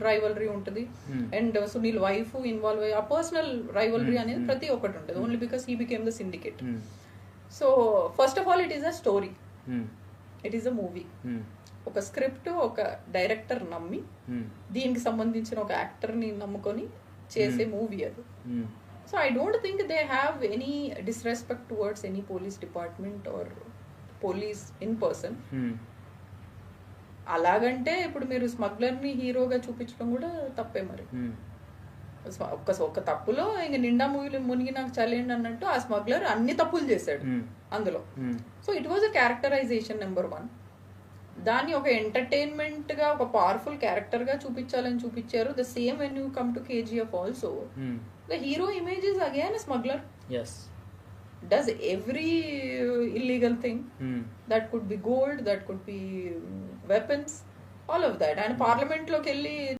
Rivalry ఉంటుంది and Sunil wife involve అయ్యి ఆ పర్సనల్ రైవలరీ అనేది ప్రతి ఒక్కటి ఉంటుంది only because he became the syndicate. So first of all it is a story, it is a movie. ఒక స్క్రిప్ట్ ఒక డైరెక్టర్ నమ్మి దీనికి సంబంధించిన ఒక యాక్టర్ ని నమ్ముకొని చేసే మూవీ అది. So I don't think they have any disrespect towards any police department or police in person. అలాగంటే ఇప్పుడు మీరు స్మగ్లర్ ని హీరోగా చూపించడం కూడా తప్పే మరి. ఒక తప్పులో ఇంక నిండా మూవీలు మునిగి నాకు చలేండి అన్నట్టు ఆ స్మగ్లర్ అన్ని తప్పులు చేశాడు అందులో. So it was a characterisation number 1. దాన్ని ఒక ఎంటర్టైన్మెంట్ గా ఒక పవర్ఫుల్ క్యారెక్టర్ గా చూపించాలని చూపించారు. The same when you come to KGF also the hero image is again smuggler. Does every illegal thing that could be gold, that could be weapons, all of that. And parliament loki